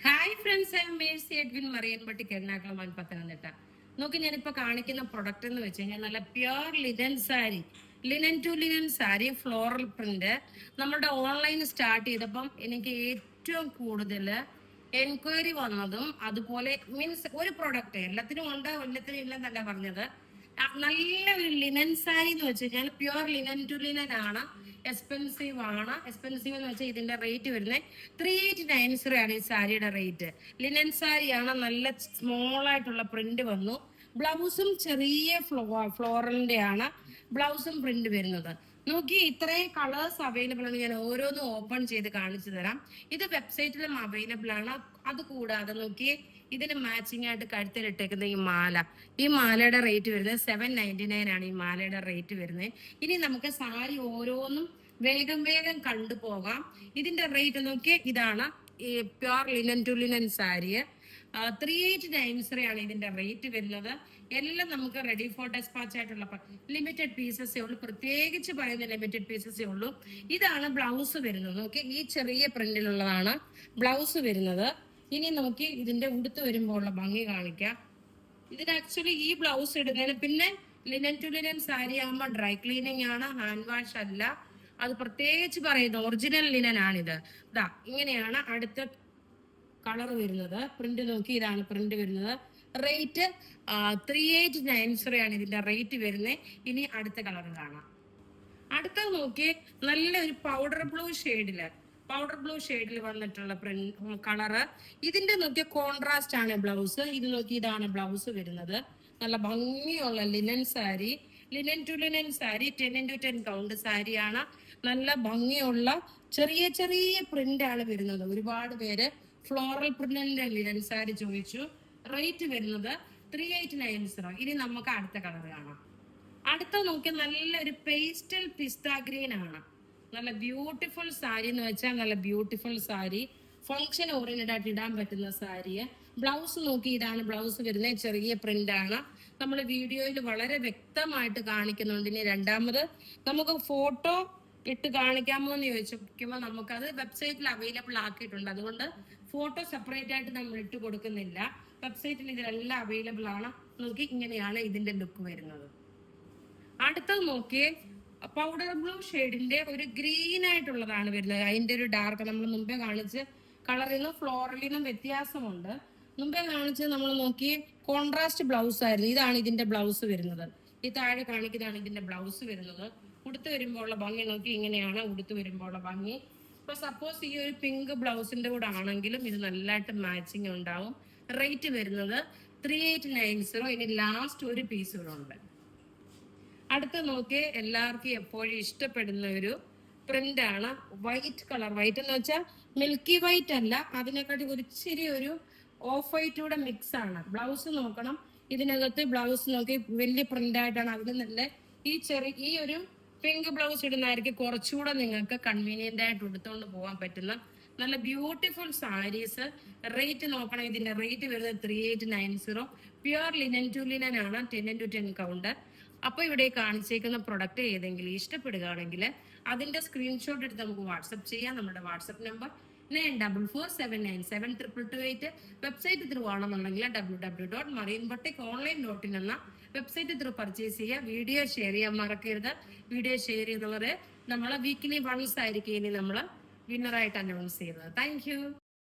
Hi friends, I am Mercy Edwin Mariyanpatti Ernakulam Pathanamthitta. നോക്കി ഞാനിപ്പോ കാണിക്കുന്ന പ്രൊഡക്റ്റ് എന്ന് വെച്ച് കഴിഞ്ഞാൽ നല്ല pure linen sari, linen to linen sari floral print. നമ്മുടെ ഓൺലൈൻ സ്റ്റാർട്ട് ചെയ്തപ്പം എനിക്ക് ഏറ്റവും കൂടുതൽ എൻക്വയറി വന്നതും അതുപോലെ മീൻസ് ഒരു പ്രൊഡക്റ്റ് എല്ലാത്തിനും ഉണ്ട് എല്ലാത്തിനും ഇല്ലെന്നല്ല പറഞ്ഞത്. നല്ല ഒരു ലിനൻ സാരി എന്ന് വെച്ച് കഴിഞ്ഞാൽ പ്യുർ ലിനൻ ടു ലിനൻ ആണ്. എക്സ്പെൻസീവ് ആണ്. എക്സ്പെൻസീവ് എന്ന് വെച്ചാൽ ഇതിന്റെ റേറ്റ് വരുന്നത് 3890 ആണ് ഈ സാരിയുടെ റേറ്റ്. ലിനൻ സാരിയാണ്, നല്ല സ്മോൾ ആയിട്ടുള്ള പ്രിന്റ് വന്നു. ബ്ലൗസും ചെറിയ ഫ്ലോറലിന്റെ ആണ് ബ്ലൗസും പ്രിന്റ് വരുന്നത്. നോക്കി, ഇത്രയും കളേഴ്സ് അവൈലബിൾ ആണ്. ഞാൻ ഓരോന്നും ഓപ്പൺ ചെയ്ത് കാണിച്ചു തരാം. ഇത് വെബ്സൈറ്റിലും അവൈലബിൾ ആണ്. അത് കൂടാതെ നോക്കി, ഇതിന് മാച്ചിങ് ആയിട്ട് കഴുത്തിലിട്ടേക്കുന്ന ഈ മാലയുടെ റേറ്റ് വരുന്നത് 799 ആണ്. ഈ മാലയുടെ റേറ്റ് വരുന്നത്. ഇനി നമുക്ക് സാരി ഓരോന്നും വേഗം വേഗം കണ്ടുപോകാം. ഇതിന്റെ റേറ്റ് നോക്കി, ഇതാണ് ഈ pure linen to linen sari. 3890 ആണ് ഇതിന്റെ റേറ്റ് വരുന്നത്. എല്ലാം നമുക്ക് റെഡി ഫോർ ഡെസ്പാച്ച് ആയിട്ടുള്ള ലിമിറ്റഡ് പീസസേ ഉള്ളൂ. പ്രത്യേകിച്ച് പറയുന്ന ലിമിറ്റഡ് പീസസേ ഉള്ളൂ. ഇതാണ് ബ്ലൗസ് വരുന്നത്. നോക്കി, ഈ ചെറിയ പ്രിന്റിലുള്ളതാണ് ബ്ലൗസ് വരുന്നത്. ഇനി നോക്കി, ഇതിന്റെ ഉടുത്ത് വരുമ്പോൾ ഉള്ള ഭംഗി കാണിക്കാം. ഇതിന് ആക്ച്വലി ഈ ബ്ലൗസ് ഇടുന്നതിന് പിന്നെ ലിനൻ ടു ലിനൻ സാരി ആകുമ്പോൾ ഡ്രൈ ക്ലീനിങ് ആണ്, ഹാൻഡ് വാഷ് അല്ല. അത് പ്രത്യേകിച്ച് പറയുന്നു, ഒറിജിനൽ ലിനൻ ആണിത്. ഇതാ ഇങ്ങനെയാണ് അടുത്ത കളർ വരുന്നത്. പ്രിന്റ് നോക്കി, ഇതാണ് പ്രിന്റ് വരുന്നത്. റേറ്റ് 3890 ആണ് ഇതിന്റെ റേറ്റ് വരുന്നത്. ഇനി അടുത്ത കളർ കാണാം. അടുത്തത് നോക്കി, നല്ലൊരു പൗഡർ ബ്ലൂ ഷെയ്ഡിൽ വന്നിട്ടുള്ള കളറ്. ഇതിന്റെ നോക്കിയ കോൺട്രാസ്റ്റ് ആണ് ബ്ലൗസ്. ഇത് നോക്കി, ഇതാണ് ബ്ലൗസ് വരുന്നത്. നല്ല ഭംഗിയുള്ള linen sari, linen to linen sari, 10x10 count സാരിയാണ്. നല്ല ഭംഗിയുള്ള ചെറിയ ചെറിയ പ്രിന്റ് ആണ് വരുന്നത്. ഒരുപാട് പേര് ഫ്ലോറൽ പ്രിന്റിന്റെ ലിനൻ സാരി ചോദിച്ചു. റേറ്റ് വരുന്നത് 3890. ഇനി നമുക്ക് അടുത്ത കളർ കാണാം. അടുത്ത നോക്കി, നല്ലൊരു പേസ്റ്റൽ പിസ്ത ഗ്രീൻ ആണ്. നല്ല ബ്യൂട്ടിഫുൾ സാരി എന്ന് വെച്ചാൽ നല്ല ബ്യൂട്ടിഫുൾ സാരി. ഫങ്ഷൻ ഓറിയന്റഡ് ആയിട്ട് ഇടാൻ പറ്റുന്ന സാരി. ബ്ലൗസ് നോക്കി, ഇതാണ് ബ്ലൗസ് വരുന്നത്. ചെറിയ പ്രിന്റ് ആണ്. നമ്മൾ വീഡിയോയിൽ വളരെ വ്യക്തമായിട്ട് കാണിക്കുന്നുണ്ട്. ഇനി രണ്ടാമത് നമുക്ക് ഫോട്ടോ ഇട്ട് കാണിക്കാമോ എന്ന് ചോദിക്കുമ്പോൾ നമുക്കത് വെബ്സൈറ്റിൽ അവൈലബിൾ ആക്കിയിട്ടുണ്ട്. അതുകൊണ്ട് ഫോട്ടോ സെപ്പറേറ്റ് ആയിട്ട് നമ്മൾ ഇട്ട് കൊടുക്കുന്നില്ല. വെബ്സൈറ്റിൽ ഇതിലെല്ലാം അവൈലബിൾ ആണ്. നോക്കി, ഇങ്ങനെയാണ് ഇതിന്റെ ലുക്ക് വരുന്നത്. അടുത്തത് നോക്കിയേ, പൗഡർ ബ്ലൂ ഷെയ്ഡിന്റെ ഒരു ഗ്രീൻ ആയിട്ടുള്ളതാണ് വരുന്നത്. അതിന്റെ ഒരു ഡാർക്ക് നമ്മൾ മുമ്പേ കാണിച്ച് കളറിനും ഫ്ലോറലിനും വ്യത്യാസമുണ്ട്. മുമ്പേ കാണിച്ച് നമ്മൾ നോക്കി കോൺട്രാസ്റ്റ് ബ്ലൗസ് ആയിരുന്നു. ഇതാണ് ഇതിന്റെ ബ്ലൗസ് വരുന്നത്. ഈ താഴെ കാണിക്കുന്നതാണ് ഇതിന്റെ ബ്ലൗസ് വരുന്നത്. ഉടുത്ത് വരുമ്പോൾ ഉള്ള ഭംഗി നോക്കി, ഇങ്ങനെയാണ് ഉടുത്ത് വരുമ്പോൾ ഉള്ള ഭംഗി. ഇപ്പൊ സപ്പോസ് ഈ ഒരു പിങ്ക് ബ്ലൗസിന്റെ കൂടെ ആണെങ്കിലും ഇത് നല്ലതായിട്ട് മാച്ചിങ് ഉണ്ടാവും. റേറ്റ് വരുന്നത് 3890. ഇനി ലാസ്റ്റ് ഒരു പീസ് കൂടെ ഉണ്ട്. അടുത്ത് നോക്കി, എല്ലാവർക്കും എപ്പോഴും ഇഷ്ടപ്പെടുന്ന ഒരു പ്രിന്റ് ആണ്. White colour. വൈറ്റ് എന്ന് വെച്ചാൽ മിൽക്കി വൈറ്റ് അല്ല, അതിനെക്കാട്ടി ഒരിച്ചിരി ഒരു ഓഫ് വൈറ്റ് കൂടെ മിക്സ് ആണ്. ബ്ലൗസ് നോക്കണം. ഇതിനകത്ത് ബ്ലൗസ് നോക്കി വലിയ പ്രിന്റ് ആയിട്ടാണ്. അതിന് നല്ല ഈ ഒരു പിങ്ക് ബ്ലൗസ് ഇടുന്നതായിരിക്കും കുറച്ചുകൂടെ നിങ്ങൾക്ക് കൺവീനിയന്റ് ആയിട്ട് എടുത്തുകൊണ്ട് പോകാൻ പറ്റുന്ന നല്ല ബ്യൂട്ടിഫുൾ സാരീസ്. റേറ്റ് നോക്കണം. ഇതിന്റെ റേറ്റ് വരുന്നത് 3890. പ്യുർ ലിനൻ ടു ലിനൻ ആണ്, 10x10 കൗണ്ട്. അപ്പൊ ഇവിടെ കാണിച്ചേക്കുന്ന പ്രൊഡക്റ്റ് ഏതെങ്കിലും ഇഷ്ടപ്പെടുകയാണെങ്കിൽ അതിന്റെ സ്ക്രീൻഷോട്ട് എടുത്ത് നമുക്ക് വാട്സപ്പ് ചെയ്യാം. നമ്മുടെ വാട്സപ്പ് നമ്പർ 9447972228. വെബ്സൈറ്റ് ത്രൂ ആണെന്നുണ്ടെങ്കിൽ www.marianboutique.online എന്ന വെബ്സൈറ്റ് ത്രൂ പർച്ചേസ് ചെയ്യുക. വീഡിയോ ഷെയർ ചെയ്യാൻ മറക്കരുത്. വീഡിയോ ഷെയർ ചെയ്തവരെ നമ്മൾ വീക്കിലി വൺസ് ആയിരിക്കും ഇനി നമ്മൾ വിന്നറായിട്ട് അനൗൺസ് ചെയ്യുന്നത്. Thank you.